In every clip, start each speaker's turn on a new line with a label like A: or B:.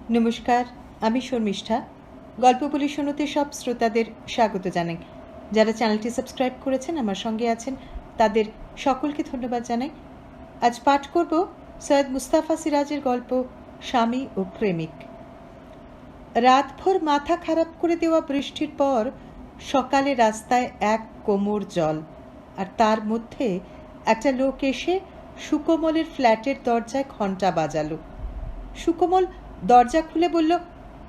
A: নমস্কার, আমি শর্মিষ্ঠা। গল্প বলি শুনোতে সব শ্রোতাদের স্বাগত জানাই। যারা চ্যানেলটি সাবস্ক্রাইব করেছেন, আমার সঙ্গে আছেন, তাদের সকলকে ধন্যবাদ জানাই। আজ পাঠ করব সৈয়দ মুস্তাফা সিরাজের গল্প স্বামী ও প্রেমিক। রাতভর মাথা খারাপ করে দেওয়া বৃষ্টির পর সকালে রাস্তায় এক কোমর জল, আর তার মধ্যে একটা লোক এসে সুকোমলের ফ্ল্যাটের দরজায় ঘণ্টা বাজালো। সুকোমল দরজা খুলে বলল,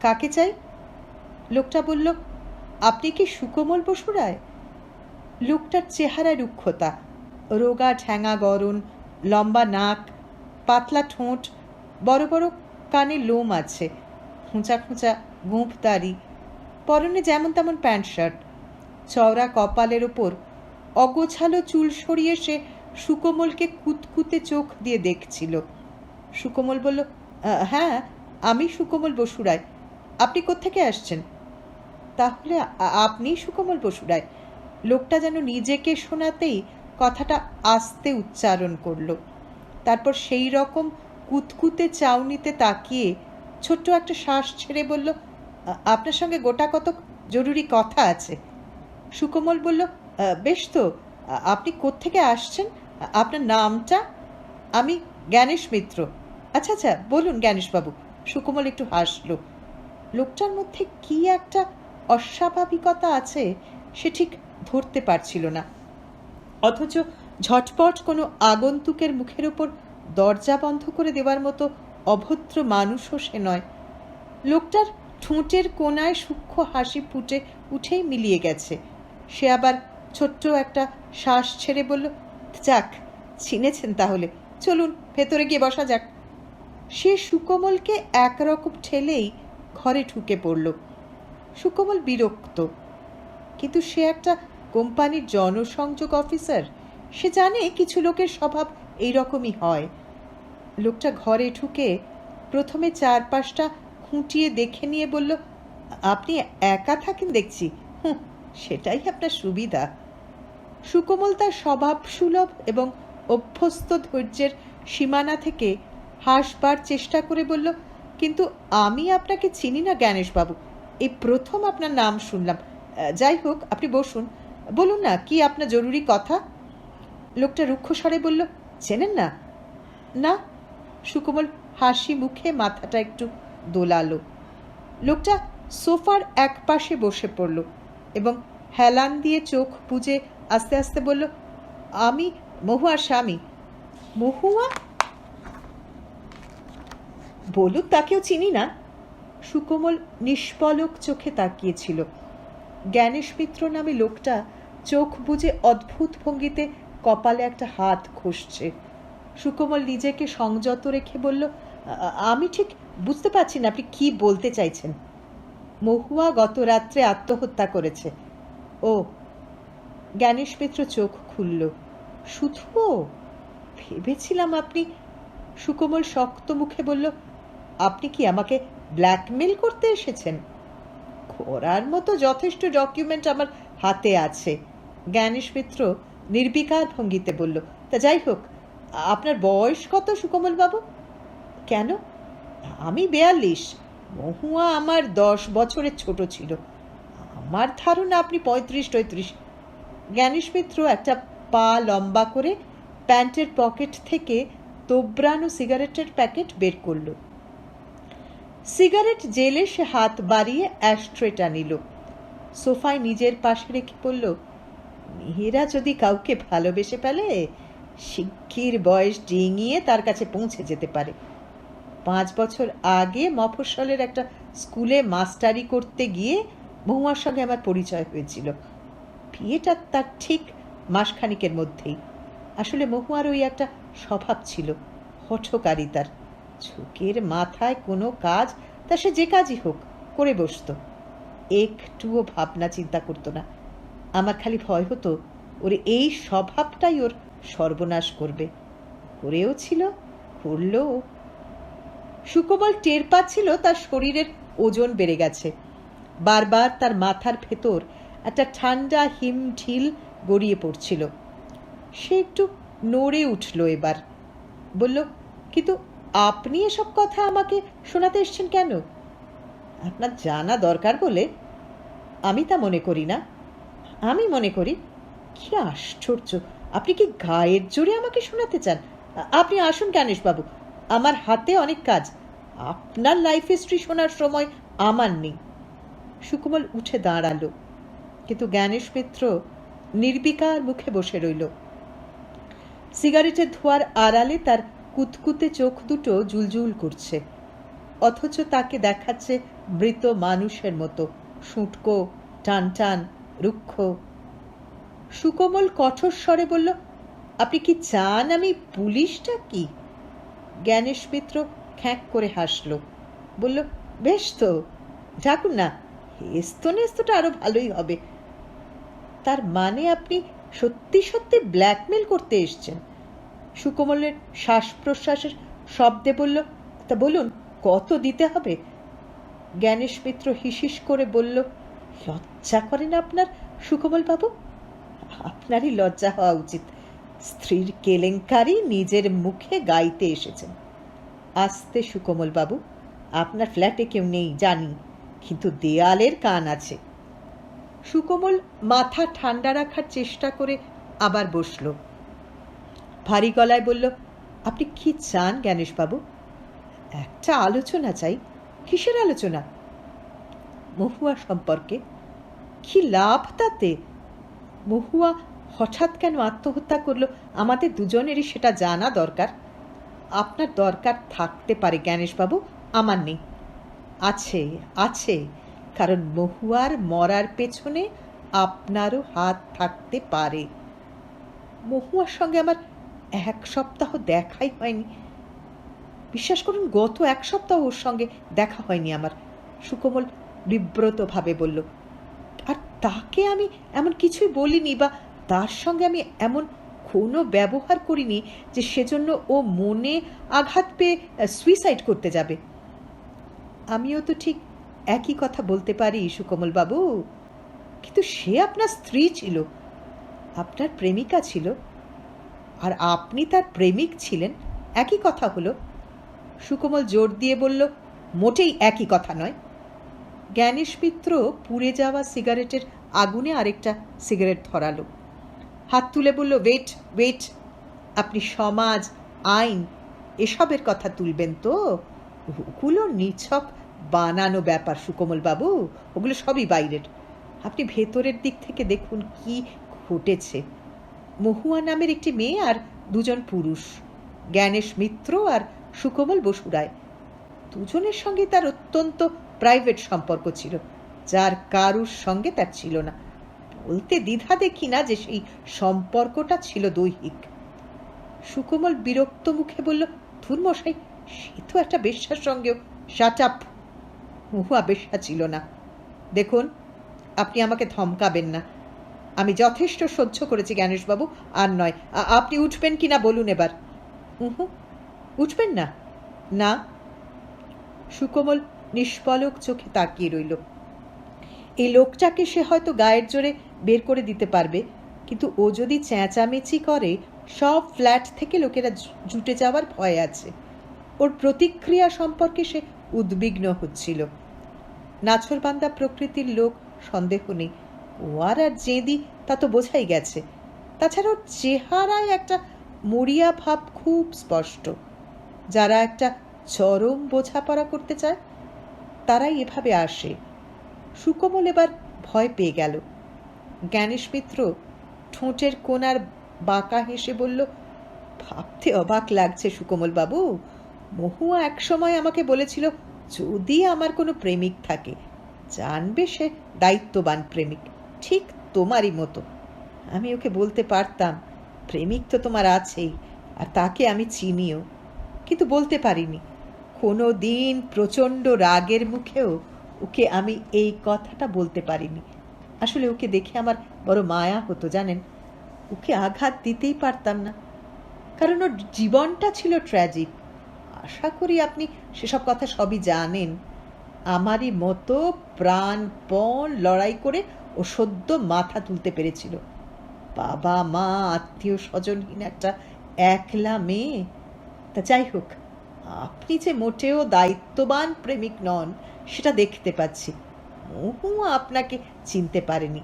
A: কাকে চাই? লোকটা বলল, আপনি কি সুকোমল বসু রায়? লোকটার চেহারায় রুক্ষতা, রোগা ঠ্যাঙা গরণ, লম্বা নাক, পাতলা ঠোঁট, বড় বড় কানে লোম আছে, খোঁচা খোঁচা গোঁফ দাড়ি, পরনে যেমন তেমন প্যান্ট শার্ট। চওড়া কপালের ওপর অগোছালো চুল সরিয়ে সে সুকোমলকে কুতকুতে চোখ দিয়ে দেখছিল। সুকোমল বলল, হ্যাঁ, আমি সুকোমল বসু রায়। আপনি কোত্থেকে আসছেন? তাহলে আপনি সুকোমল বসু রায়? লোকটা যেন নিজেকে শোনাতেই কথাটা আস্তে উচ্চারণ করল। তারপর সেই রকম কুতকুতে চাউনিতে তাকিয়ে ছোট্ট একটা শ্বাস ছেড়ে বলল, আপনার সঙ্গে গোটা কতক জরুরি কথা আছে। সুকোমল বলল, বেশ তো, আপনি কোত্থেকে আসছেন? আপনার নামটা? আমি জ্ঞানেশ মিত্র। আচ্ছা আচ্ছা, বলুন জ্ঞানেশবাবু। সুকোমল একটু হাসল। লোকটার মধ্যে কি একটা অস্বাভাবিকতা আছে সে ঠিক ধরতে পারছিল না, অথচ ঝটপট কোনো আগন্তুকের মুখের ওপর দরজা বন্ধ করে দেওয়ার মতো অভদ্র মানুষও সে নয়। লোকটার ঠোঁটের কোণায় সূক্ষ্ম হাসি ফুটে উঠেই মিলিয়ে গেছে। সে আবার ছোট্ট একটা শ্বাস ছেড়ে বলল, যাক, চিনেছেন তাহলে, চলুন ভেতরে গিয়ে বসা যাক। সে সুকোমলকে একরকম ঠেলেই ঘরে ঢুকে পড়ল। সুকোমল বিরক্ত, কিন্তু সে একটা কোম্পানির জনসংযোগ অফিসার, সে জানে কিছু লোকের স্বভাব এইরকমই হয়। লোকটা ঘরে ঢুকে প্রথমে চারপাশটা খুঁটিয়ে দেখে নিয়ে বলল, আপনি একা থাকেন দেখছি। সেটাই আপনার সুবিধা। সুকোমল তার স্বভাব সুলভ এবং অভ্যস্ত ধৈর্যের সীমানা থেকে হাসবার চেষ্টা করে বলল, কিন্তু আমি আপনাকে চিনি না জ্ঞানেশবাবু, এই প্রথম আপনার নাম শুনলাম। যাই হোক, আপনি বসুন, বলুন না কি আপনার জরুরি কথা। লোকটা রুক্ষ স্বরে বলল, চেনেন না? না। সুকোমল হাসি মুখে মাথাটা একটু দোলালো। লোকটা সোফার এক পাশে বসে পড়ল এবং হেলান দিয়ে চোখ বুজে আস্তে আস্তে বলল, আমি মহুয়ার স্বামী। মহুয়া? বলুক তাকেও চিনি না। সুকোমল নিষ্পলক চোখে তাকিয়েছিল। জ্ঞানেশ মিত্র নামে লোকটা চোখ বুজে অদ্ভুত ভঙ্গিতে কপালে একটা হাত ঘষছে। সুকোমল নিজেকে সংযত রেখে বলল, আমি ঠিক বুঝতে পারছি না আপনি কি বলতে চাইছেন। মহুয়া গত রাত্রে আত্মহত্যা করেছে। ও। জ্ঞানেশ মিত্র চোখ খুলল। শুধু? ভেবেছিলাম আপনি। সুকোমল শক্ত মুখে বলল, আপনি কি আমাকে ব্ল্যাকমেল করতে এসেছেন? করার মতো যথেষ্ট ডকুমেন্ট আমার হাতে আছে। জ্ঞানেশ মিত্র নির্বিকার ভঙ্গিতে বলল, তা যাই হোক, আপনার বয়স কত সুকোমল বাবু? কেন? আমি 42। মহুয়া আমার 10 বছরের ছোট ছিল। আমার ধারণা আপনি 35-33। জ্ঞানেশ মিত্র একটা পা লম্বা করে প্যান্টের পকেট থেকে তোবড়ানো সিগারেটের প্যাকেট বের করল। সিগারেট জেলে সে হাত বাড়িয়ে অ্যাশট্রেটা নিল। সোফায় নিজের পাশে রেখে বলল, মেয়েরা যদি কাউকে ভালোবেসে ফেলে, শিগগির বয়স ডিঙিয়ে তার কাছে পৌঁছে যেতে পারে। 5 বছর আগে মফস্বলের একটা স্কুলে মাস্টারি করতে গিয়ে মহুয়ার সঙ্গে আমার পরিচয় হয়েছিল। বিয়েটা তার ঠিক মাসখানিকের মধ্যেই। আসলে মহুয়ার ওই একটা স্বভাব ছিল, হঠকারিতার। ঝোঁকের মাথায় কোনো কাজ, তা সে যে কাজই হোক, করে বসত। একটুও ভাবনা চিন্তা করতো না। আমার খালি ভয় হতো ওর এই স্বভাবটাই ওর সর্বনাশ করবে। করেও ছিল, করলো। সুকোমল টের পাচ্ছিল তার শরীরের ওজন বেড়ে গেছে। বারবার তার মাথার ভেতর একটা ঠান্ডা হিম ঢিল গড়িয়ে পড়ছিল। সে একটু নড়ে উঠল এবার। বলল, কিন্তু আপনি এসব কথা আমাকে শোনাতে এসছেন কেন? আপনার জানা দরকার বলে? আমি তা মনে করি না। আমি মনে করি। কি আশ্চর্য! আপনি কি গায়ের জোরে আমাকে শোনাতে চান? আপনি আসুন জ্ঞানেশবাবু, আমার হাতে অনেক কাজ। আপনার লাইফ হিস্ট্রি শোনার সময় আমার নেই। সুকোমল উঠে দাঁড়ালো, কিন্তু জ্ঞানেশ মিত্র নির্বিকার মুখে বসে রইল। সিগারেটের ধোঁয়ার আড়ালে তার কুতকুতে চোখ দুটো জুলজুল করছে, অথচ তাকে দেখাচ্ছে মৃত মানুষের মতো, শুঁটকো, টান টান, রুক্ষ। সুকোমল কঠোর স্বরে বলল, আপনি কি চান আমি পুলিশটা কি? জ্ঞানেশ মিত্র খ্যাঁক করে হাসল, বলল, বেশ তো, ডাকুন না। হেস্তো নেস্তোটা আরো ভালোই হবে। তার মানে আপনি সত্যি সত্যি ব্ল্যাকমেল করতে এসছেন? সুকোমলের শ্বাস প্রশ্বাসের শব্দে বলল, তা বলুন, কত দিতে হবে? জ্ঞানেশ মিত্র হিসিস করে বলল, লজ্জা করে না আপনার সুকোমল বাবু? আপনারই লজ্জা হওয়া উচিত। স্ত্রীর কেলেঙ্কারি নিজের মুখে গাইতে এসেছেন। আস্তে সুকোমল বাবু, আপনার ফ্ল্যাটে কেউ নেই জানি, কিন্তু দেয়ালের কান আছে। সুকোমল মাথা ঠান্ডা রাখার চেষ্টা করে আবার বসল। ভারী গলায় বলল, আপনি কি চান জ্ঞানেশবাবু? একটা আলোচনা চাই। কিসের আলোচনা? মহুয়া সম্পর্কে। কি লাভ তাতে? মহুয়া হঠাৎ কেন আত্মহত্যা করলো আমাদের দুজনেরই সেটা জানা দরকার। আপনার দরকার থাকতে পারে জ্ঞানেশবাবু, আমার নেই। আছে, আছে, কারণ মহুয়ার মরার পেছনে আপনারও হাত থাকতে পারে। মহুয়ার সঙ্গে আমার 1 সপ্তাহ দেখাই হয়নি। বিশ্বাস করুন, গত 1 সপ্তাহ ওর সঙ্গে দেখা হয়নি আমার। সুকোমল বিব্রতভাবে বলল, আর তাকে আমি এমন কিছুই বলিনি, বা তার সঙ্গে আমি এমন কোনো ব্যবহার করিনি যে সেজন্য ও মনে আঘাত পেয়ে সুইসাইড করতে যাবে। আমিও তো ঠিক একই কথা বলতে পারি সুকোমল বাবু, কিন্তু সে আপনার স্ত্রী ছিল, আপনার প্রেমিকা ছিল, আর আপনি তার প্রেমিক ছিলেন। একই কথা হলো। সুকোমল জোর দিয়ে বলল, মোটেই একই কথা নয়। জ্ঞানেশ মিত্র পুড়ে যাওয়া সিগারেটের আগুনে আরেকটা সিগারেট ধরালো, হাত তুলে বলল, ওয়েট ওয়েট, আপনি সমাজ, আইন এসবের কথা তুলবেন তো? ওগুলো নিছক বানানো ব্যাপার সুকোমল বাবু, ওগুলো সবই বাইরের। আপনি ভেতরের দিক থেকে দেখুন কি ঘটেছে। মহুয়া নামের একটি মেয়ে আর 2 জন পুরুষ, জ্ঞানেশ মিত্র আর সুকোমল বসুরায়। দুজনের সঙ্গে তার অত্যন্ত প্রাইভেট সম্পর্ক ছিল, যার কারুর সঙ্গে তার ছিল না। বলতে দ্বিধা দেখি না যে সেই সম্পর্কটা ছিল দৈহিক। সুকোমল বিরক্ত মুখে বলল, ধুরমশাই, সে তো একটা বেশ্যার সঙ্গেও। Shut up! মহুয়া বেশ্যা ছিল না। দেখুন, আপনি আমাকে ধমকাবেন না। আমি যথেষ্ট সহ্য করেছি জ্ঞানেশবাবু, আর নয়। আপনি উঠবেন কি না বলুন এবার। উঠবেন না? না। সুকোমল নিষ্পলক চোখে তাকিয়ে রইল। এই লোকটাকে সে হয়তো গায়ের জোরে বের করে দিতে পারবে, কিন্তু ও যদি চেঁচামেচি করে সব ফ্ল্যাট থেকে লোকেরা জুটে যাওয়ার ভয় আছে। ওর প্রতিক্রিয়া সম্পর্কে সে উদ্বিগ্ন হচ্ছিল। নাছরবান্দা প্রকৃতির লোক, সন্দেহ নেই। ও আর জেদি তা তো বোঝাই গেছে। তাছাড়া ওর চেহারায় একটা মরিয়া ভাব খুব স্পষ্ট। যারা একটা চরম বোঝাপড়া করতে চায় তারাই এভাবে আসে। সুকোমল এবার ভয় পেয়ে গেল। জ্ঞানেশ মিত্র ঠোঁটের কোণার বাঁকা হেসে বলল, ভাবতে অবাক লাগছে সুকোমল বাবু, মহুয়া একসময় আমাকে বলেছিল, যদি আমার কোনো প্রেমিক থাকে, জানবে সে দায়িত্ববান প্রেমিক, ঠিক তোমারই মতো। আমি ওকে বলতে পারতাম, প্রেমিক তো তোমার আছেই, আর তাকে আমি চিনিও, কিন্তু বলতে পারিনি। কোনো দিন প্রচণ্ড রাগের মুখেও ওকে আমি এই কথাটা বলতে পারিনি। আসলে ওকে দেখে আমার বড় মায়া হতো জানেন। ওকে আঘাত দিতেই পারতাম না, কারণ ওর জীবনটা ছিল ট্র্যাজিক। আশা করি আপনি সেসব কথা সবই জানেন। আমারই মতো প্রাণপণ লড়াই করে ও সদ্য মাথা তুলতে পেরেছিল। বাবা মা, আত্মীয় স্বজনহীন একটা একলা মেয়ে। তা যাই হোক, আপনি যে মোটেও দায়িত্ববান প্রেমিক নন সেটা দেখতে পাচ্ছি। মহুয়া আপনাকে চিনতে পারেনি।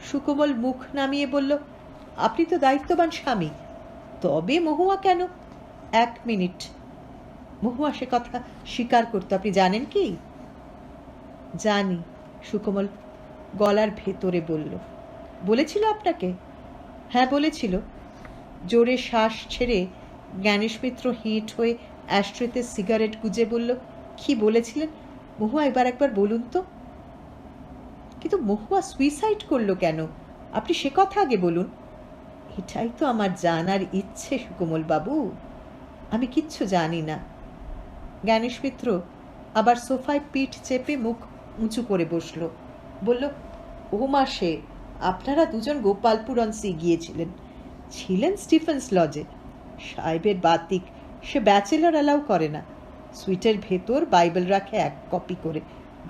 A: সুকোমল মুখ নামিয়ে বলল, আপনি তো দায়িত্ববান স্বামী, তবে মহুয়া কেন? 1 মিনিট। মহুয়া সে কথা স্বীকার করতো, আপনি জানেন কি? জানি, সুকোমল গলার ভেতরে বলল। বলেছিল আপনাকে? হ্যাঁ বলেছিল। জোরে শ্বাস ছেড়ে জ্ঞানেশ মিত্র হিট হয়ে অ্যাশট্রেতে সিগারেট গুজে বলল, কি বলেছিলেন মহুয়া, একবার বলুন তো। কিন্তু মহুয়া সুইসাইড করলো কেন, আপনি সে কথা আগে বলুন। এটাই তো আমার জানার ইচ্ছে সুকোমল বাবু, আমি কিচ্ছু জানি না। জ্ঞানেশ মিত্র আবার সোফায় পিঠ চেপে মুখ উঁচু করে বসল। বলল, ও মাসে আপনারা দুজন গোপালপুরন্সি গিয়েছিলেন, ছিলেন স্টিফেন্স লজে। সাহেবের বাতিক, সে ব্যাচেলর অ্যালাউ করে না। সুইটের ভেতর বাইবেল রাখে 1 কপি করে,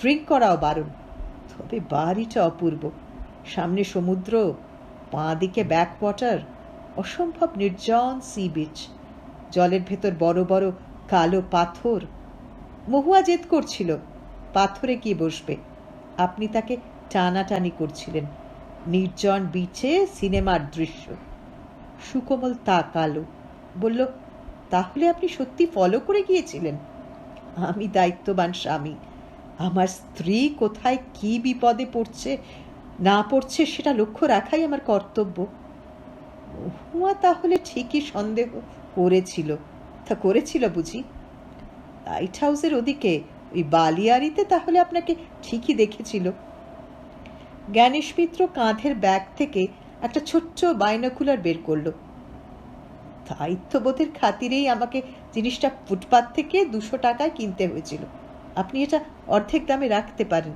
A: ড্রিঙ্ক করাও বারণ। তবে বাড়িটা অপূর্ব, সামনে সমুদ্র, বাঁ দিকে ব্যাকওয়াটার, অসম্ভব নির্জন সি বিচ, জলের ভেতর বড় বড় কালো পাথর। মহুয়া জেদ করছিল পাথরে গিয়ে বসবে, আপনি তাকে টানাটানি করছিলেন। নির্জন বিচে সিনেমার দৃশ্য। সুকোমল তাকালো, বলল, তাহলে আপনি সত্যি ফলো করে গিয়েছিলেন? আমি দায়িত্ববান স্বামী, আমার স্ত্রী কোথায় কি বিপদে পড়ছে না পড়ছে সেটা লক্ষ্য রাখাই আমার কর্তব্য। মহুয়া তাহলে ঠিকই সন্দেহ করেছিল। তা করেছিল বুঝি? লাইট হাউসের ওদিকে ওই বালিয়াড়িতে তাহলে আপনাকে ঠিকই দেখেছিল। জ্ঞানেশ মিত্র কাঁধের ব্যাগ থেকে একটা ছোট্ট বাইনোকুলার বের করল। দায়িত্ববোধের খাতিরেই আমাকে জিনিসটা ফুটপাত থেকে 200 টাকায় কিনতে হয়েছিল। আপনি এটা অর্ধেক দামে রাখতে পারেন।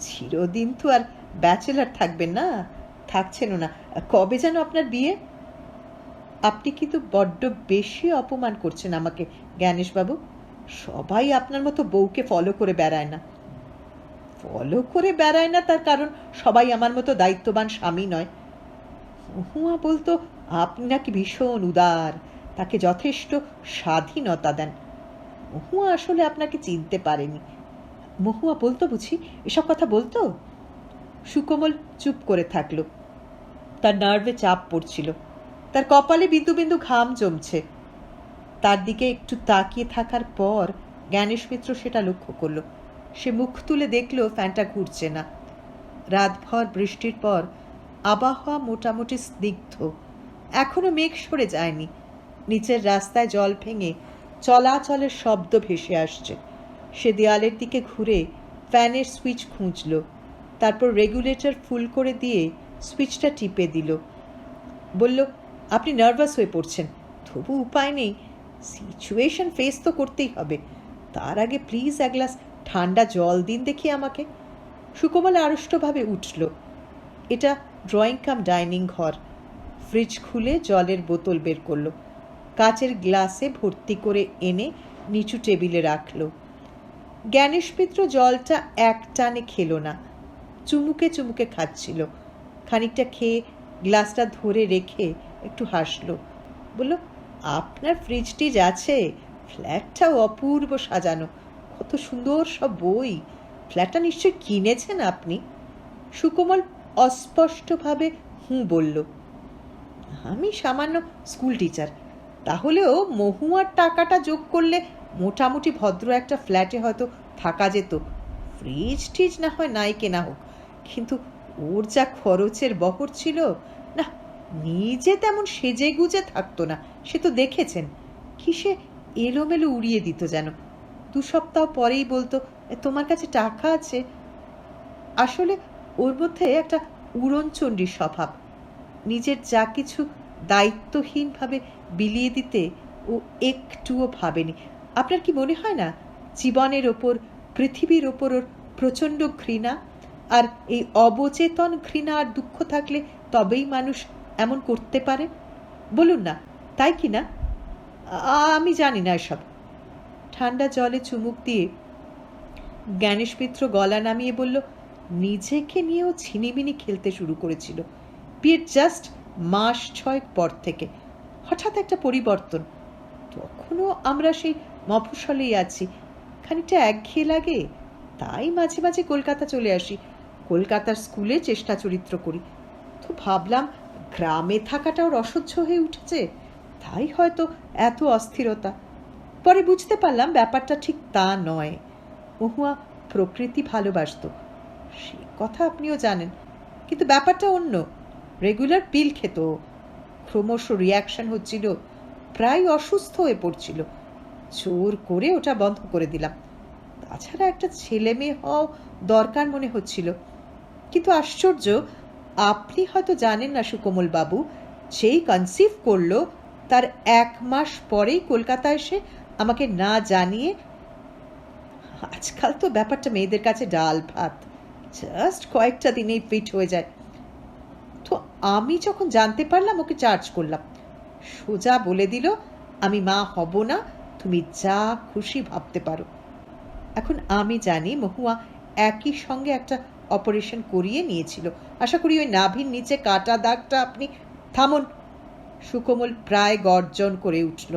A: চিরদিন তো আর ব্যাচেলার থাকবেন না, থাকছেনও না। কবে যেন আপনার বিয়ে? আপনি কিন্তু বড্ড বেশি অপমান করছেন আমাকে জ্ঞানেশবাবু। সবাই আপনার মতো বউকে ফলো করে বেড়ায় না। ফলো করে বেড়ায় না তার কারণ সবাই আমার মতো দায়িত্ববান স্বামী নয়। মহুয়া বলতো আপনি নাকি ভীষণ উদার, তাকে যথেষ্ট স্বাধীনতা দেন। মহুয়া আসলে আপনাকে চিনতে পারেনি। মহুয়া বলতো বুঝি, এসব কথা বলতো? সুকোমল চুপ করে থাকলো। তার নার্ভে চাপ পড়ছিল, তার কপালে বিন্দু বিন্দু ঘাম জমছে। তার দিকে একটু তাকিয়ে থাকার পর জ্ঞানেশ মিত্র সেটা লক্ষ্য করল। সে মুখ তুলে দেখল ফ্যানটা ঘুরছে না। রাতভর বৃষ্টির পর আবহাওয়া মোটামুটি স্নিগ্ধ, এখনো মেঘ সরে যায়নি। নিচের রাস্তায় জল ভেঙে চলাচলের শব্দ ভেসে আসছে। সে দেয়ালের দিকে ঘুরে ফ্যানের সুইচ খুঁজল, তারপর রেগুলেটর ফুল করে দিয়ে সুইচটা টিপে দিল। বলল, আপনি নার্ভাস হয়ে পড়ছেন, তবু উপায় নেই, সিচুয়েশন ফেস তো করতেই হবে। তার আগে প্লিজ 1 গ্লাস ঠান্ডা জল দিন দেখি আমাকে। সুকোমল আড়ষ্টভাবে উঠল। এটা ড্রয়িং কাম ডাইনিং ঘর। ফ্রিজ খুলে জলের বোতল বের করলো, কাচের গ্লাসে ভর্তি করে এনে নিচু টেবিলে রাখল। জ্ঞানেশ মিত্র জলটা এক টানে খেলো না, চুমুকে চুমুকে খাচ্ছিল। খানিকটা খেয়ে গ্লাসটা ধরে রেখে একটু হাসলো। বলল, আপনার ফ্রিজ টিজ আছে, ফ্ল্যাটটাও অপূর্ব সাজানো, কত সুন্দর সব বই। ফ্ল্যাটটা নিশ্চয় কিনেছেন আপনি? সুকোমল অস্পষ্টভাবে হুঁ বলল। আমি সামান্য স্কুল টিচার, তাহলেও মহুয়ার টাকাটা যোগ করলে মোটামুটি ভদ্র একটা ফ্ল্যাটে হয়তো থাকা যেত। ফ্রিজ টিজ না হয় নাই কেনা হোক, কিন্তু ওর যা খরচের বহর ছিল না, নিজে তেমন সেজে গুজে থাকতো না, সে তো দেখেছেন। কিসে এলোমেলো উড়িয়ে দিত যেন। 2 সপ্তাহ পরেই বলতো, তোমার কাছে টাকা আছে। আসলে ওর মধ্যে একটা উড়নচণ্ডীর স্বভাব। নিজের যা কিছু দায়িত্বহীনভাবে বিলিয়ে দিতে ও একটুও ভাবেনি। আপনার কি মনে হয় না জীবনের ওপর, পৃথিবীর ওপর ওর প্রচণ্ড ঘৃণা? আর এই অবচেতন ঘৃণা আর দুঃখ থাকলে তবেই মানুষ এমন করতে পারে। বলুন না, তাই কি না? আমি জানি না এসব। ঠান্ডা জলে চুমুক দিয়ে জ্ঞানেশ মিত্র গলা নামিয়ে বলল, নিজেকে নিয়েও ছিনিমিনি খেলতে শুরু করেছিল বিয়ের জাস্ট মাস 6 পর থেকে। হঠাৎ একটা পরিবর্তন। তখনও আমরা সেই মফস্বলেই আছি, খানিকটা একঘেয়ে লাগে, তাই মাঝে মাঝে কলকাতা চলে আসি, কলকাতার স্কুলে চেষ্টা চরিত্র করি। তো ভাবলাম গ্রামে থাকাটা ওর অসহ্য হয়ে উঠেছে, তাই হয়তো এত অস্থিরতা। পরে বুঝতে পারলাম ব্যাপারটা ঠিক তা নয়। মহুয়া প্রকৃতি ভালোবাসত, সে কথা আপনিও জানেন, কিন্তু ব্যাপারটা অন্য। রেগুলার পিল খেত, ক্রমশ রিয়াকশন হচ্ছিল, প্রায় অসুস্থ হয়ে পড়ছিল। জোর করে ওটা বন্ধ করে দিলাম। তাছাড়া একটা ছেলে মেয়ে হওয়া দরকার মনে হচ্ছিল। কিন্তু আশ্চর্য, আপনি হয়তো জানেন না সুকোমল বাবু, যেই কনসিভ করলো তার 1 মাস পরেই কলকাতা এসে আমাকে না জানিয়ে, আজকাল তো ব্যাপারটা মেয়েদের কাছে ডাল ভাত, জাস্ট কয়েকটা দিনেই ফিট হয়ে যায়। তো আমি যখন জানতে পারলাম ওকে চার্জ করলাম, সোজা বলে দিল আমি মা হব না, তুমি যা খুশি ভাবতে পারো। এখন আমি জানি মহুয়া একই সঙ্গে একটা অপারেশন করিয়ে নিয়েছিল, আশা করি ওই নাভির নিচে কাটা দাগটা আপনি। থামুন, সুকোমল প্রায় গর্জন করে উঠল,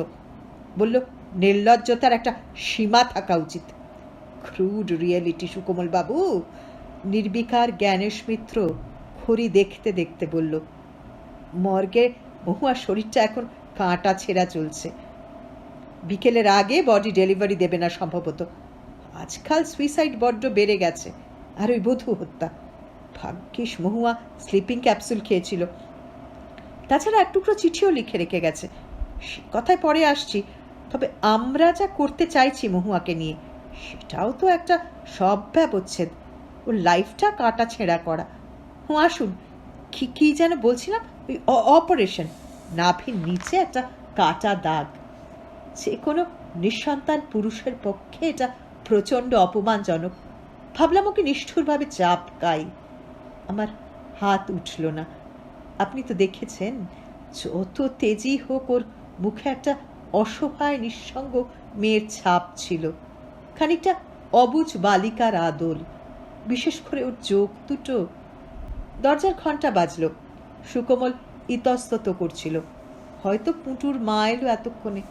A: বলল নির্লজ্জতার একটা সীমা থাকা উচিত। ক্রুড রিয়েলিটি সুকোমল বাবু। নির্বিকার জ্ঞানেশ মিত্র খড়ি দেখতে দেখতে বলল, মর্গে মহুয়ার শরীরটা এখন কাঁটা ছেঁড়া চলছে, বিকেলের আগে বডি ডেলিভারি দেবে না সম্ভবত। আজকাল সুইসাইড বড্ড বেড়ে গেছে, আর ওই বধূ হত্যা। ভাগ্যিস মহুয়া স্লিপিং ক্যাপসুল খেয়েছিল, তাছাড়া এক টুকরো চিঠিও লিখে রেখে গেছে, সে কথায় পরে আসছি। তবে আমরা যা করতে চাইছি মহুয়াকে নিয়ে, সেটাও তো একটা সব্যবচ্ছেদ, ওর লাইফটা কাটা ছেঁড়া করা। আসুন, কি যেন বলছিলাম, ওই অপারেশন, নাভির নিচে একটা কাটা দাগ। যে কোনো নিঃসন্তান পুরুষের পক্ষে এটা প্রচণ্ড অপমানজনক। ভাবলাম ওকে নিষ্ঠুরভাবে চাপকাই। আমার হাত উঠল না। আপনি তো দেখেছেন, যত তেজি হোক ওর মুখে একটা অসহায় নিঃসঙ্গ মেয়ের ছাপ ছিল, খানিকটা অবুঝ বালিকার আদল, বিশেষ করে ওর চোখ দুটো। দরজার ঘণ্টা বাজল। সুকোমল ইতস্তত করছিল, হয়তো পুঁটুর মা এলো এতক্ষণে।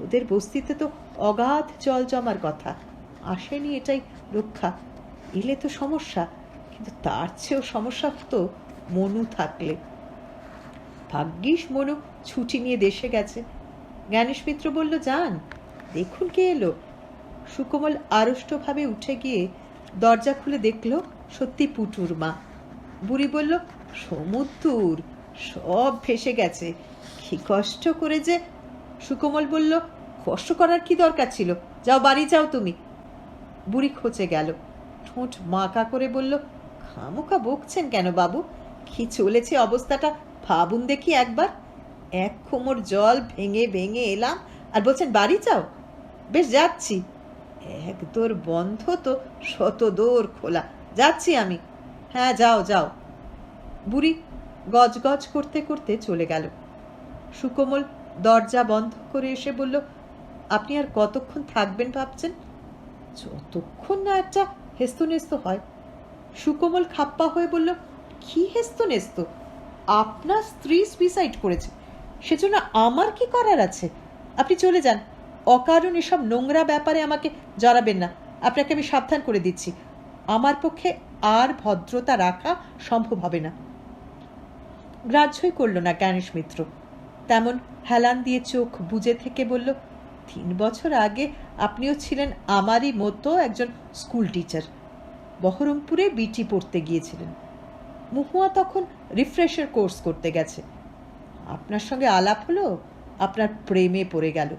A: ওদের বস্তিতে তো অগাধ জল জমার কথা, আসেনি এটাই রক্ষা। এলে তো সমস্যা, কিন্তু তার চেয়েও সমস্যা হতো মনু থাকলে। ভাগ্যিস মনু ছুটি নিয়ে দেশে গেছে। জ্ঞানেশ মিত্র বলল, যান দেখুন কে এলো। সুকোমল আড়ষ্টভাবে উঠে গিয়ে দরজা খুলে দেখল সত্যি পুটুর মা। বুড়ি বলল, সমুদ্র সব ভেসে গেছে, কি কষ্ট করে যে। সুকোমল বলল, কষ্ট করার কি দরকার ছিল, যাও বাড়ি যাও তুমি। বুড়ি খোঁচে গেল, ঠোঁট মাকা করে বলল, খামোকা বকছেন কেন বাবু, কি চলেছে অবস্থাটা ভাবুন দেখি একবার। 1 কোমর জল ভেঙে ভেঙে এলাম, আর বলছেন বাড়ি যাও। বেশ যাচ্ছি, 1 দোর বন্ধ তো 100 দোর খোলা, যাচ্ছি আমি। হ্যাঁ যাও যাও। বুড়ি গজগজ করতে করতে চলে গেল। সুকোমল দরজা বন্ধ করে এসে বলল, আপনি আর কতক্ষণ থাকবেন ভাবছেন? যতক্ষণ না একটা হেস্তনেস্ত হয়। সুকোমল খাপ্পা হয়ে বলল, কি হেস্তনেস্ত? আপনার স্ত্রী সুইসাইড করেছে, সেজন্য আমার কি করার আছে? আপনি চলে যান, অকারণ এসব নোংরা ব্যাপারে আমাকে জড়াবেন না। আপনাকে আমি সাবধান করে দিচ্ছি, আমার পক্ষে আর ভদ্রতা রাখা সম্ভব হবে না। গ্রাহ্যই করল না জ্ঞানেশ মিত্র। তেমন হেলান দিয়ে চোখ বুজে থেকে বলল, 3 বছর আগে আপনিও ছিলেন আমারই মতো একজন স্কুল টিচার, বহরমপুরে বিটি পড়তে গিয়েছিলেন। মহুয়া তখন রিফ্রেশার কোর্স করতে গেছে। আপনার সঙ্গে আলাপ হলো, আপনার প্রেমে পড়ে গেল।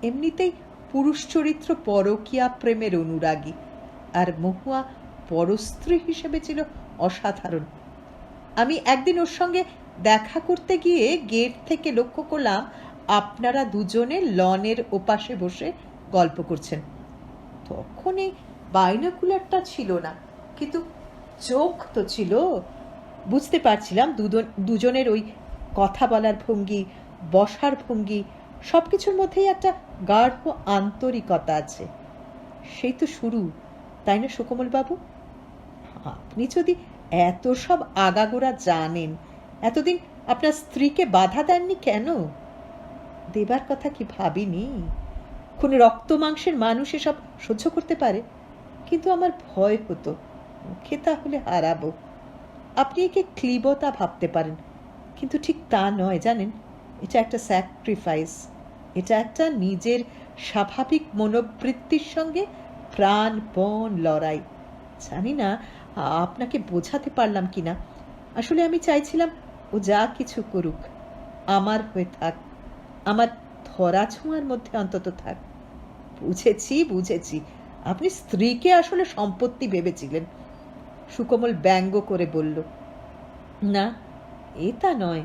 A: এমনিতেই পুরুষ চরিত্র পরকীয়া প্রেমের অনুরাগী, আর মহুয়া পরস্ত্রী হিসেবে ছিল অসাধারণ। আমি একদিন ওর সঙ্গে দেখা করতে গিয়ে গেট থেকে লক্ষ্য করলাম আপনারা দুজনে লনের ওপাশে বসে গল্প করছেন। তখন এই বাইনোকুলারটা ছিল না, কিন্তু চোখ তো ছিল। বুঝতে পারছিলাম দুজনের ওই কথা বলার ভঙ্গি, বসার ভঙ্গি, সব কিছুর মধ্যেই একটা গাঢ় আন্তরিকতা আছে। সেই তো শুরু, তাই না সুকোমল বাবু? আপনি যদি এত সব আগাগোড়া জানেন, এতদিন আপনার স্ত্রীকে বাধা দেননি কেন? দেবার কথা কি ভাবিনি? কোনো রক্ত মাংসের মানুষ এসব সহ্য করতে পারে? কিন্তু আমার ভয় হতো ওকে তাহলে হারাবো। আপনি একে ক্লিবতা ভাবতে পারেন, কিন্তু ঠিক তা নয় জানেন। এটা একটা স্যাক্রিফাইস, এটা একটা নিজের স্বাভাবিক মনোবৃত্তির সঙ্গে প্রাণপণ লড়াই। জানি না আপনাকে বোঝাতে পারলাম কি না। আসলে আমি চাইছিলাম ও যা কিছু করুক আমার হয়ে থাক, আমার ধরা ছোঁয়ার মধ্যে অন্তত থাক। বুঝেছি বুঝেছি, আপনি স্ত্রীকে আসলে সম্পত্তি ভেবেছিলেন। সুকোমল ব্যঙ্গ করে বলল, না এটা নয়,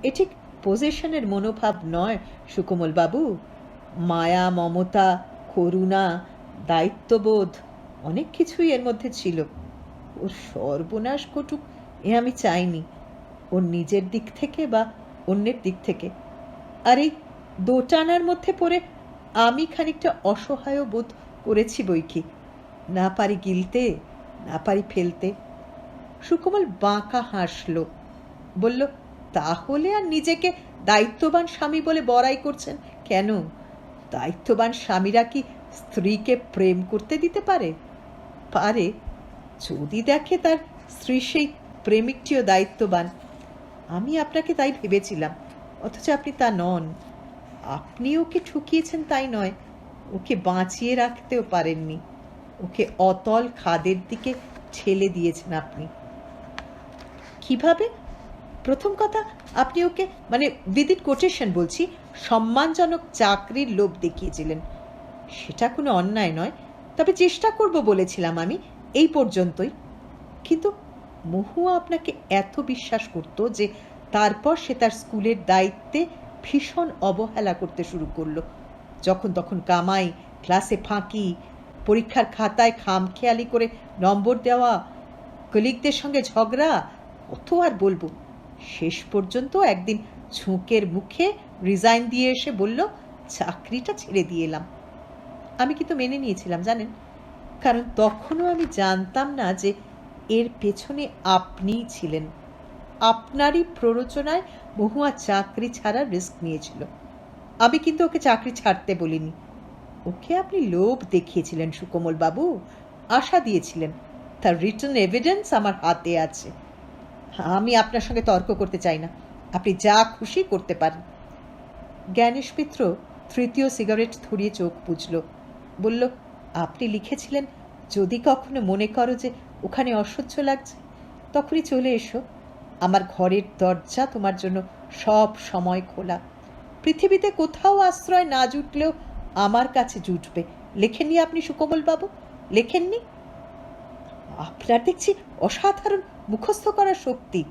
A: এ ঠিক পজেশনের মনোভাব নয় সুকোমল বাবু। মায়া, মমতা, করুণা, দায়িত্ববোধ অনেক কিছুই এর মধ্যে ছিল। ওর সর্বনাশ ঘটুক এ আমি চাইনি, ওর নিজের দিক থেকে বা অন্যের দিক থেকে। আর এই দোটানার মধ্যে পড়ে আমি খানিকটা অসহায় বোধ করেছি বই কি। না পারি গিলতে, না পারি ফেলতে। সুকোমল বাঁকা হাসল, বলল, তাহলে আর নিজেকে দায়িত্ববান স্বামী বলে বড়াই করছেন কেন? দায়িত্ববান স্বামীরা কি স্ত্রীকে প্রেম করতে দিতে পারে? পারে, যদি দেখে তার স্ত্রী সেই প্রেমিকটিও দায়িত্ববান। আমি আপনাকে তাই ভেবেছিলাম, অথচ আপনি তা নন। আপনি ওকে ঠকিয়েছেন তাই নয়, ওকে বাঁচিয়ে রাখতেও পারেননি। ওকে অতল খাদের দিকে ঠেলে দিয়েছেন আপনি। কিভাবে? প্রথম কথা, আপনি ওকে, মানে উইদিন কোটেশন বলছি, সম্মানজনক চাকরির লোভ দেখিয়েছিলেন। সেটা কোনো অন্যায় নয়, তবে চেষ্টা করব বলেছিলাম আমি, এই পর্যন্তই। কিন্তু মহুয়া আপনাকে এত বিশ্বাস করত যে তারপর সে তার স্কুলের দায়িত্বে ভীষণ অবহেলা করতে শুরু করলো। যখন তখন কামাই, ক্লাসে ফাঁকি, পরীক্ষার খাতায় খামখেয়ালি করে নম্বর দেওয়া, কলিগদের সঙ্গে ঝগড়া, কত আর বলবো। শেষ পর্যন্ত একদিন ঝুঁকের মুখে রিজাইন দিয়ে এসে বলল, চাকরিটা ছেড়ে দিয়ে এলাম। আমি কিন্তু মেনে নিয়েছিলাম জানেন, কারণ তখনও আমি জানতাম না যে এর পেছনে আপনিই ছিলেন। আপনারই প্ররোচনায় মহুয়া চাকরি ছাড়ার রিস্ক নিয়েছিল। আমি কিন্তু ওকে চাকরি ছাড়তে বলিনি। ওকে আপনি লোভ দেখিয়েছিলেন সুকোমল বাবু, আশা দিয়েছিলেন। তার রিটার্ন এভিডেন্স আমার হাতে আছে। আমি আপনার সঙ্গে তর্ক করতে চাই না, আপনি যা খুশি করতে পারেন। জ্ঞানেশ মিত্র তৃতীয় সিগারেট ধরিয়ে চোখ বুঝল, বলল, আপনি লিখেছিলেন, যদি কখনো মনে করো যে ওখানে অসহ্য লাগছে তখনই চলে এসো। আমার ঘরের দরজা তোমার জন্য সব সময় খোলা। পৃথিবীতে কোথাও আশ্রয় না জুটলেও আমার কাছে জুটবে। লেখেননি আপনি সুকোমল বাবু? লেখেননি? আপনার দেখছি অসাধারণ মুখস্থ করার শক্তি।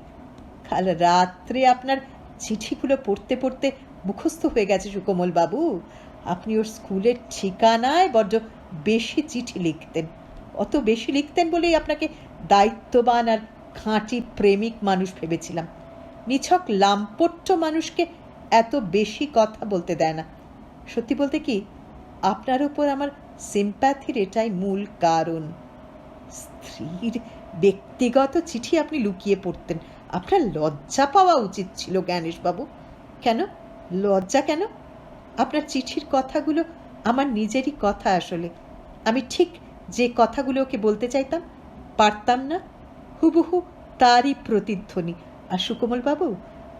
A: কাল রাত্রে আপনার চিঠিগুলো পড়তে পড়তে মুখস্থ হয়ে গেছে সুকোমল বাবু। আপনি ওর স্কুলের ঠিকানায় বড্ড বেশি চিঠি লিখতেন। অত বেশি লিখতেন বলেই আপনাকে দায়িত্ববান আর খাঁটি প্রেমিক মানুষ ভেবেছিলাম। নিছক লাম্পট্য মানুষকে এত বেশি কথা বলতে দেয় না। সত্যি বলতে কি, আপনার উপর আমার সিম্প্যাথির এটাই মূল কারণ। স্ত্রীর ব্যক্তিগত চিঠি আপনি লুকিয়ে পড়তেন। আপনার লজ্জা পাওয়া উচিত ছিল জ্ঞানেশবাবু। কেন লজ্জা কেন? আপনার চিঠির কথাগুলো আমার নিজেরই কথা। আসলে আমি ঠিক যে কথাগুলো ওকে বলতে চাইতাম পারতাম না, হুবহু তারই প্রতিধ্বনি। আর সুকোমল বাবু,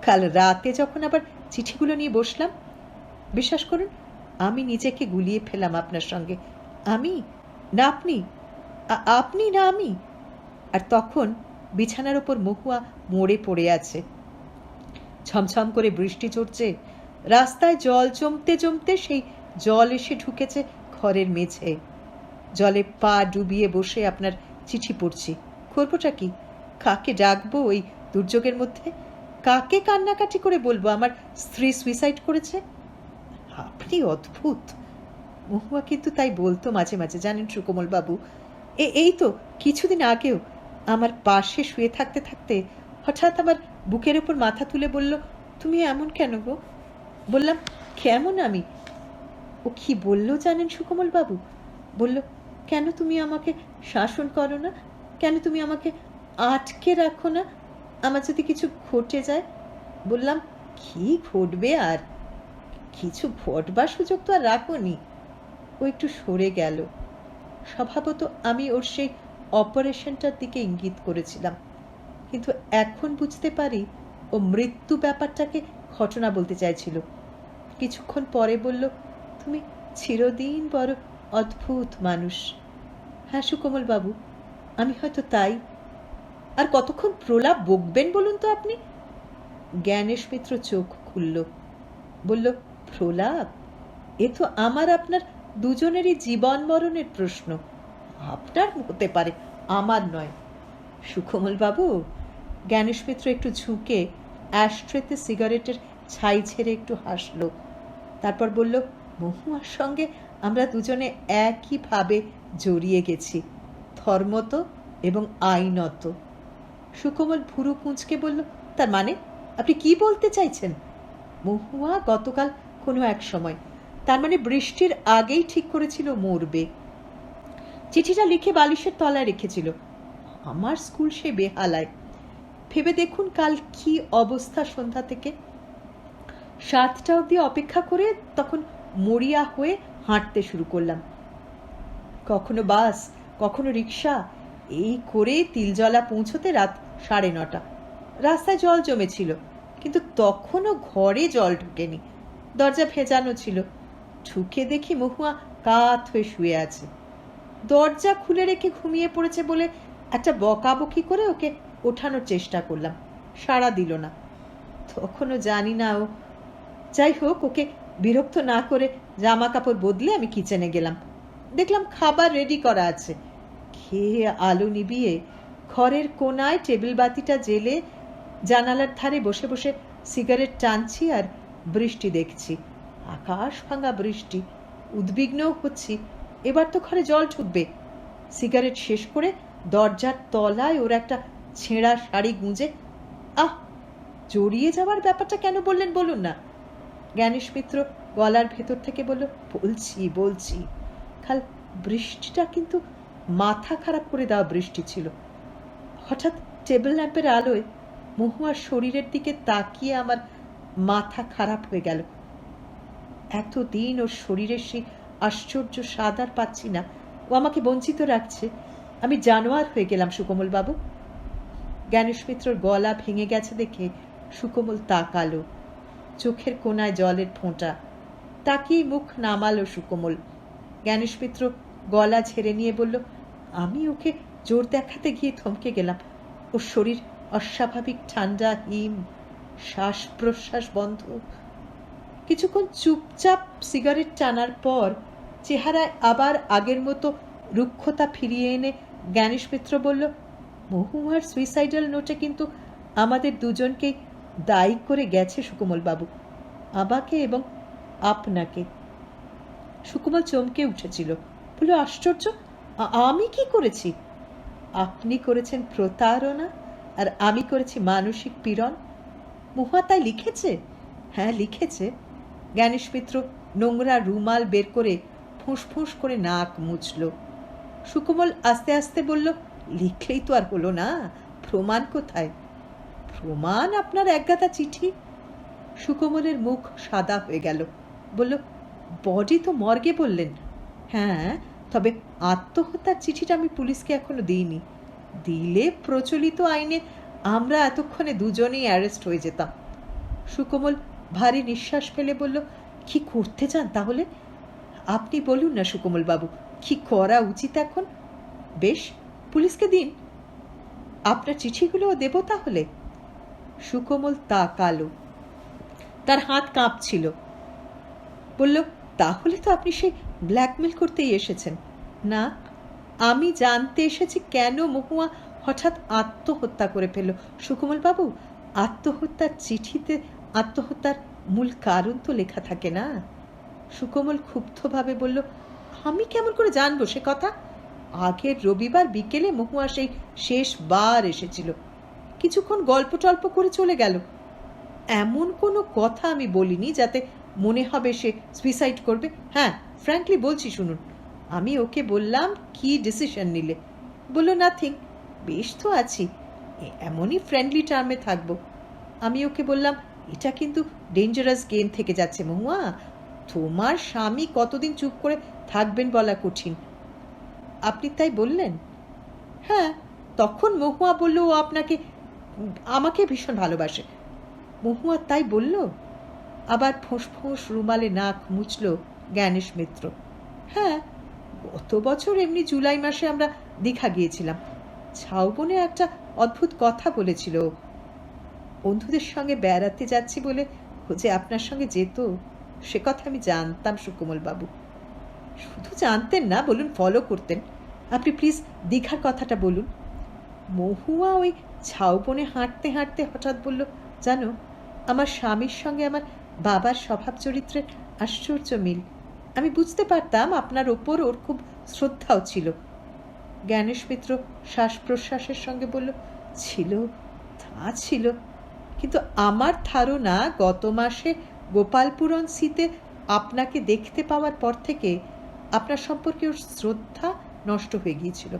A: কাল রাতে যখন আবার চিঠিগুলো নিয়ে বসলাম, বিশ্বাস করুন আমি নিজেকে গুলিয়ে ফেলাম আপনার সঙ্গে। আমি না আপনি, আপনি না আমি। আর তখন বিছানার ওপর মহুয়া মরে পড়ে আছে। ছমছম করে বৃষ্টি ঝরছে। রাস্তায় জল জমতে জমতে সেই জল এসে ঢুকেছে ঘরের মেঝে। জলে পা ডুবিয়ে বসে আপনার চিঠি পড়ছি। করবোটা কি? কাকে ডাকবো ওই দুর্যোগের মধ্যে? কাকে কান্নাকাটি করে বলবো আমার স্ত্রী সুইসাইড করেছে? আপনি অদ্ভুত। মহুয়া কিন্তু তাই বলতো মাঝে মাঝে, জানেন সুকোমল বাবু। এই তো কিছুদিন আগেও আমার পাশে শুয়ে থাকতে থাকতে হঠাৎ আমার বুকের ওপর মাথা তুলে বলল, তুমি এমন কেন গো? বললাম, কেমন আমি? ও কি বলল জানেন সুকোমল বাবু? বলল, কেন তুমি আমাকে শাসন করো না? কেন তুমি আমাকে আটকে রাখো না? আমার যদি কিছু ঘটে যায়? বললাম, কি ঘটবে আর? কিছু ঘটবার সুযোগ তো আর রাখোনি। ও একটু সরে গেল। স্বভাবত আমি ওর সেই অপারেশনটার দিকে ইঙ্গিত করেছিলাম, কিন্তু এখন বুঝতে পারি ও মৃত্যু ব্যাপারটাকে ঘটনা বলতে চাইছিল। কিছুক্ষণ পরে বলল, তুমি চিরদিন বড় অদ্ভুত মানুষ। হ্যাঁ সুকোমল বাবু, আমি হয়তো তাই। আর কতক্ষণ প্রলাপ বকবেন বলুন তো আপনি? জ্ঞানেশ মিত্র চোখ খুলল, বলল, প্রলাপ? এ তো আমার আপনার দুজনেরই জীবন মরণের প্রশ্ন। আপনার হতে পারে, আমার নয়। সুকোমল বাবু, জ্ঞানেশ মিত্র একটু ঝুঁকে অ্যাশট্রেতে সিগারেটের ছাই ছেড়ে একটু হাসল। তারপর বলল, মহুয়ার সঙ্গে আমরা দুজনে একইভাবে জড়িয়ে গেছি, ধর্মত এবং আইনত। সুকোমল ভুরু কুঁচকে বলল, তার মানে আপনি কি বলতে চাইছেন? মহুয়া গতকাল কোনো এক সময়, তার মানে বৃষ্টির আগেই ঠিক করেছিল মরবে। চিঠিটা লিখে বালিশের তলায় রেখেছিল। আমার স্কুল সে বেহালায়। ভেবে দেখুন কাল কি অবস্থা। সন্ধ্যা থেকে 7টা অবধি অপেক্ষা করে তখন মরিয়া হয়ে হাঁটতে শুরু করলাম। কখনো বাস, কখনো রিক্সা, এই করে তিলজলা পৌঁছতে রাত 9:30। রাস্তায় জল জমেছিল, কিন্তু তখনও ঘরে জল ঢুকেনি। দরজা ভেজানো ছিল। ঢুকে দেখি মহুয়া কাত হয়ে শুয়ে আছে। দরজা খুলে রেখে ঘুমিয়ে পড়েছে বলে একটা বকাবকি করে ওকে ওঠানোর চেষ্টা করলাম, সাড়া দিল না। তখনও জানি না ও। যাই হোক, ওকে বিরক্ত না করে জামা কাপড় বদলে আমি কিচেনে গেলাম। দেখলাম খাবার রেডি করা আছে। খেয়ে আলো নিবিয়ে ঘরের কোনায় টেবিল বাতিটা জেলে জানালার ধারে বসে বসে সিগারেট টানছি আর বৃষ্টি দেখছি। আকাশ ভাঙা বৃষ্টি। উদ্বিগ্নও হচ্ছি, এবার তো ঘরে জল ঢুকবে। সিগারেট শেষ করে দরজার তলায় ওর একটা ছেঁড়া শাড়ি গুঁজে, জড়িয়ে যাওয়ার ব্যাপারটা কেন বললেন বলুন না? জ্ঞানেশ মিত্র গলার ভেতর থেকে বলল, বলছি। কাল বৃষ্টিটা কিন্তু মাথা খারাপ করে দেওয়া বৃষ্টি ছিল। হঠাৎ টেবিল ল্যাম্পের আলোয় মহুয়ার শরীরের দিকে তাকিয়ে আমার মাথা খারাপ হয়ে গেল। এতদিন ওর শরীরের সেই আশ্চর্য স্বাদ আর পাচ্ছি না। ও আমাকে বঞ্চিত রাখছে। আমি জানোয়ার হয়ে গেলাম সুকোমল বাবু। জ্ঞানেশ মিত্রর গলা ভেঙে গেছে দেখে সুকোমল তাকালো। চোখের কোনায় জলের ফোঁটা। তাকিয়ে মুখ নামালো সুকোমল। জ্ঞানেশ মিত্র গলা ঝেড়ে নিয়ে বলল, আমি ওকে জোর দেখাতে গিয়ে থমকে গেলাম। ওর শরীর অস্বাভাবিক ঠান্ডা, হিম, শ্বাস প্রশ্বাস বন্ধ। কিছুক্ষণ চুপচাপ সিগারেট টানার পর চেহারায় আবার আগের মতো রুক্ষতা ফিরিয়ে এনে জ্ঞানেশ মিত্র বলল, মহুয়ার সুইসাইডাল নোটে কিন্তু আমাদের দুজনকেই দায়ী করে গেছে সুকোমল বাবু, আমাকে এবং আপনাকে। সুকোমল চমকে উঠেছিল, বলল, আশ্চর্য, আমি কি করেছি? আপনি করেছেন প্রতারণা আর আমি করেছি মানসিক পীড়ন। মহুয়া তাই লিখেছে? হ্যাঁ লিখেছে। জ্ঞানেশ মিত্র নোংরা রুমাল বের করে ফুঁসফুঁস করে নাক মুছল। সুকোমল আস্তে আস্তে বলল, লিখলেই তো আর হলো না, প্রমাণ কোথায়? প্রমাণ আপনার একগাদা চিঠি। সুকোমলের মুখ সাদা হয়ে গেল। বলল, বডি তো মর্গে বললেন। হ্যাঁ, তবে আত্মহত্যার চিঠিটা আমি পুলিশকে এখনো দিইনি। দিলে প্রচলিত আইনে আমরা এতক্ষণে দুজনেই অ্যারেস্ট হয়ে যেতাম। সুকোমল ভারী নিঃশ্বাস ফেলে বলল, কি করতে চান তাহলে? আপনি বলুন না সুকোমল বাবু, কি করা উচিত এখন? বেশ, পুলিশকে দিন। আপনার চিঠিগুলোও দেব তাহলে? সুকোমল তাকালো, তার হাত কাঁপছিল। বলল, তাহলে তো আপনি সেই ব্ল্যাকমেল করতেই এসেছেন। না, আমি জানতে এসেছি কেন মহুয়া হঠাৎ আত্মহত্যা করে ফেলল। সুকোমল বাবু, আত্মহত্যার চিঠিতে আত্মহত্যার মূল কারণ তো লেখা থাকে না। সুকোমল ক্ষুব্ধভাবে বলল, আমি কেমন করে জানবো সে কথা? আগের রবিবার বিকেলে মহুয়া সেই শেষবার এসেছিল, কিছুক্ষণ গল্প টল্প করে চলে গেল। এমন কোনো কথা আমি বলিনি যাতে মনে হবে সে সুইসাইড করবে। হ্যাঁ, ফ্র্যাঙ্কলি বলছি, শুনুন, আমি ওকে বললাম কি ডিসিশন নিলে? বলল, নাথিং, বেশ তো আছি, এমনই ফ্রেন্ডলি টার্মে থাকবো। আমি ওকে বললাম, এটা কিন্তু ডেঞ্জারাস গেম থেকে যাচ্ছে মহুয়া, তোমার স্বামী কতদিন চুপ করে থাকবেন বলা কঠিন। আপনি তাই বললেন? হ্যাঁ, তখন মহুয়া বলল ও আমাকে ভীষণ ভালোবাসে। মহুয়া তাই বলল? আবার ফোঁস ফোঁস রুমালে নাক মুছল জ্ঞানেশ মিত্র। হ্যাঁ, গত বছর এমনি জুলাই মাসে আমরা দীঘা গিয়েছিলাম। ঝাউবনে একটা অদ্ভুত কথা বলেছিল। বন্ধুদের সঙ্গে বেড়াতে যাচ্ছি বলে ও যে আপনার সঙ্গে যেত, সে কথা আমি জানতাম সুকোমল বাবু। শুধু জানতেন না, বলুন ফলো করতেন। আপনি প্লিজ দীঘার কথাটা বলুন। মহুয়া ওই ঝাউবনে হাঁটতে হাঁটতে হঠাৎ বলল, জানো, আমার স্বামীর সঙ্গে আমার বাবার স্বভাব চরিত্রের আশ্চর্য মিল। আমি বুঝতে পারতাম আপনার ওপর ওর খুব শ্রদ্ধাও ছিল। জ্ঞানেশ মিত্র শ্বাস প্রশ্বাসের সঙ্গে বলল, ছিল, তা ছিল, কিন্তু আমার ধারণা গত মাসে গোপালপুরন সিতে আপনাকে দেখতে পাওয়ার পর থেকে আপনার সম্পর্কে ওর শ্রদ্ধা নষ্ট হয়ে গিয়েছিল।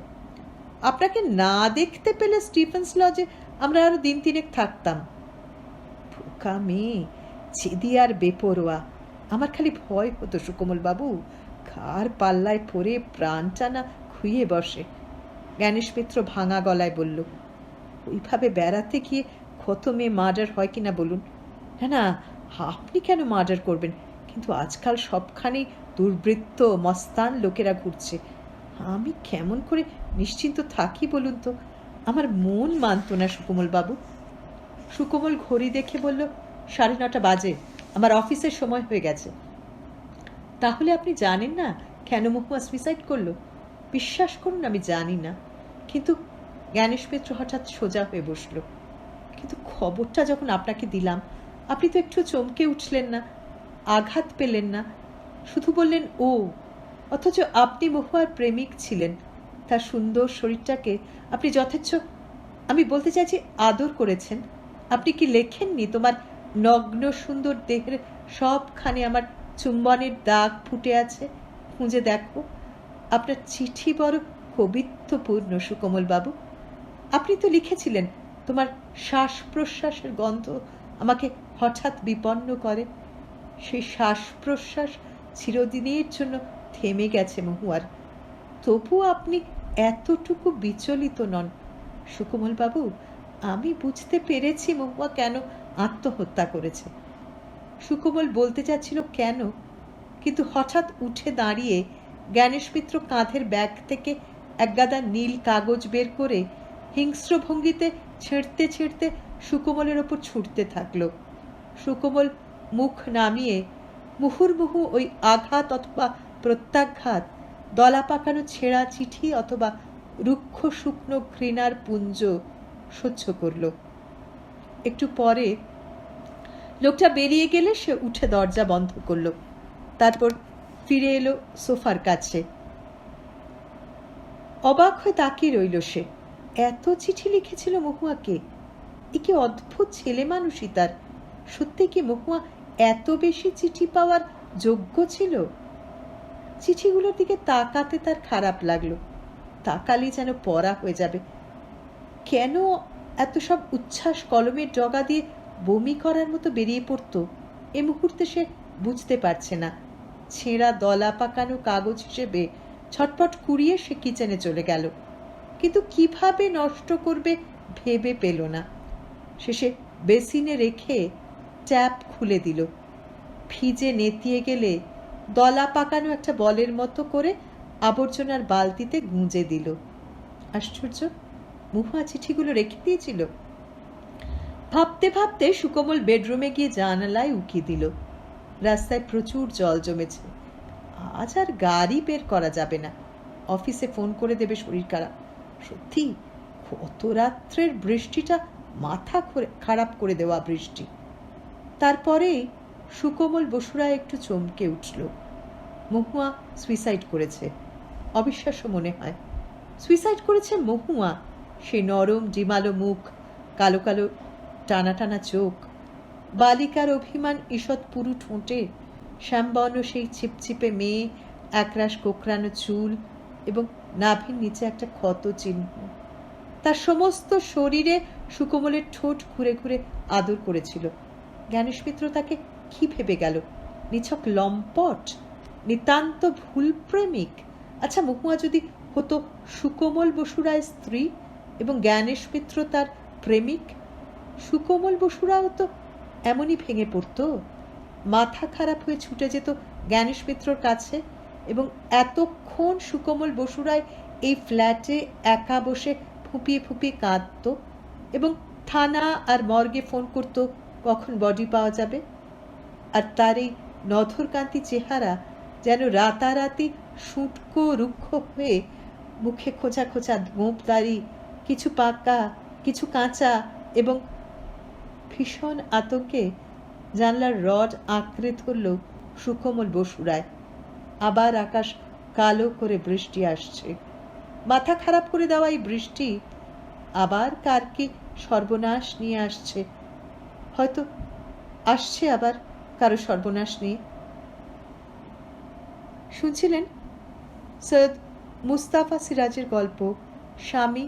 A: আপনাকে না দেখতে পেলে স্টিফেন্স লজে আমরা আরো দিন তিনেক থাকতাম। বোকা মেয়ে, জেদি আর বেপরোয়া। আমার খালি ভয় হতো সুকোমল বাবু, কার পাল্লায় পড়ে প্রাণ টানা খুইয়ে বসে। জ্ঞানেশ মিত্র ভাঙা গলায় বলল, ওইভাবে বেড়াতে গিয়ে কত মেয়ে মার্ডার হয় কিনা বলুন। না না, আপনি কেন মার্ডার করবেন? কিন্তু আজকাল সবখানেই দুর্বৃত্ত মস্তান লোকেরা ঘুরছে। আমি কেমন করে নিশ্চিন্ত থাকি বলুন তো? আমার মন মানত না সুকোমল বাবু। সুকোমল ঘড়ি দেখে বলল, 9:30 বাজে, আমার অফিসের সময় হয়ে গেছে। তাহলে আপনি জানেন না কেন মহুয়া সুইসাইড করলো? বিশ্বাস করুন, আমি জানি না। কিন্তু জ্ঞানেশ মিত্র হঠাৎ সোজা হয়ে বসল। কিন্তু খবরটা যখন আপনাকে দিলাম, আপনি তো একটু চমকে উঠলেন না, আঘাত পেলেন না, শুধু বললেন ও। অথচ আপনি মহুয়ার প্রেমিক ছিলেন। তার সুন্দর শরীরটাকে আপনি যথেচ্ছ, আমি বলতে চাইছি, আদর করেছেন। আপনি কি লেখেননি, তোমার নগ্ন সুন্দর দেহের সবখানে আমার চুম্বনের দাগ ফুটে আছে, খুঁজে দেখো। আপনার চিঠি বড় কবিত্বপূর্ণ সুকোমল বাবু। আপনি তো লিখেছিলেন, তোমার শ্বাস প্রশ্বাসের গন্ধ আমাকে হঠাৎ বিপন্ন করে। সেই শ্বাস প্রশ্বাস চিরদিনের জন্য থেমে গেছে মহুয়ার। তবু আপনি এতটুকু বিচলিত নন সুকোমল বাবু। আমি বুঝতে পেরেছি মহুয়া কেন আত্মহত্যা করেছে। সুকোমল বলতে চাচ্ছিল কেন, কিন্তু হঠাৎ উঠে দাঁড়িয়ে জ্ঞানেশ মিত্র কাঁধের ব্যাগ থেকে একগাদা নীল কাগজ বের করে হিংস্র ভঙ্গিতে ছেঁড়তে ছেঁড়তে সুকোমলের ওপর ছুটতে থাকলো। সুকোমল মুখ নামিয়ে মুহুর্মুহু ওই আঘাত অথবা প্রত্যাঘাত, দলা পাকানো ছেঁড়া চিঠি অথবা রুক্ষ শুকনো ঘৃণার পুঞ্জ সহ্য করল। একটু পরে লোকটা বেরিয়ে গেলে সে উঠে দরজা বন্ধ করল। তারপর ফিরে এলো সোফার কাছে। অবাক হয়ে তাকিয়ে রইল সে। এত চিঠি লিখেছিল মহুয়াকে। এ কি অদ্ভুত ছেলে মানুষই তার। সত্যি কি মহুয়া এত বেশি চিঠি পাওয়ার যোগ্য ছিল? চিঠিগুলোর দিকে তাকাতে তার খারাপ লাগলো। তাকালেই যেন পড়া হয়ে যাবে। কেন এত সব উচ্ছ্বাস কলমের জগা দিয়ে বমি করার মতো বেরিয়ে পড়তো, এ মুহূর্তে সে বুঝতে পারছে না। ছেঁড়া দলা পাকানো কাগজ হিসেবে ছটপট কুড়িয়ে সে কিচেনে চলে গেল, কিন্তু কিভাবে নষ্ট করবে ভেবে পেল না। শেষে বেসিনে রেখে ট্যাপ খুলে দিল। ভিজে নেতিয়ে গেলে দলা পাকানো একটা বলের মতো করে আবর্জনার বালতিতে গুঁজে দিল। আশ্চর্য, মহুয়া চিঠিগুলো রেখে দিয়েছিল। ভাবতে ভাবতে সুকোমল বেডরুমে গিয়ে জানালায় উকি দিল। রাস্তায় প্রচুর জল জমেছে। আজ আর গাড়ি বের করা যাবে না, অফিসে ফোন করে দেবে শরীর খারাপ। সত্যি কত রাত্রের বৃষ্টিটা মাথা খারাপ করে দেওয়া বৃষ্টি। তারপরেই সুকোমল বসুরা একটু চমকে উঠল। মহুয়া সুইসাইড করেছে। অবিশ্বাস্য মনে হয়। সুইসাইড করেছে মহুয়া। সেই নরম ডিমালো মুখ, কালো কালো টানা টানা চোখ, বালিকার অভিমান ঈষৎ পুরু ঠোঁটে, শ্যামবর্ণ সেই ছিপছিপে মেয়ে, একরাশ কোকড়ানো চুল এবং নাভির নিচে একটা ক্ষত চিহ্ন। তার সমস্ত শরীরে সুকোমলের ঠোঁট ঘুরে ঘুরে আদর করেছিল। জ্ঞানেশ মিত্র তাকে কি ভেবে গেল? নিছক লম্পট, নিতান্ত ভুল প্রেমিক? আচ্ছা, মহুয়া যদি হতো সুকোমল বসুরায় স্ত্রী এবং জ্ঞানেশ মিত্র তার প্রেমিক, সুকোমল বসুরাও তো এমনই ভেঙে পড়ত, মাথা খারাপ হয়ে ছুটে যেত জ্ঞানেশ মিত্রর কাছে, এবং এতক্ষণ সুকোমল বসুরায় এই ফ্ল্যাটে একা বসে ফুঁপিয়ে ফুঁপিয়ে কাঁদত এবং থানা আর মর্গে ফোন করত কখন বডি পাওয়া যাবে। আর তার এই নধরকান্তি চেহারা যেন রাতারাতি শুটকো রুক্ষ হয়ে, মুখে খোঁচা খোঁচা গোঁপ দাড়ি, কিছু পাকা কিছু কাঁচা, এবং ভীষণ আতঙ্কে জানলার রড আঁকড়ে ধরল সুকোমল বসুরায়। আবার আকাশ কালো করে বৃষ্টি আসছে। মাথা খারাপ করে দেওয়া এই বৃষ্টি আবার কার কি সর্বনাশ নিয়ে আসছে। হয়তো আসছে আবার কারো সর্বনাশ নিয়ে। শুনছিলেন সৈয়দ মুস্তাফা সিরাজের গল্প স্বামী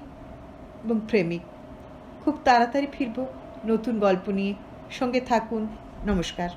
A: এবং প্রেমিক। খুব তাড়াতাড়ি ফিরব নতুন গল্প নিয়ে। সঙ্গে থাকুন। নমস্কার।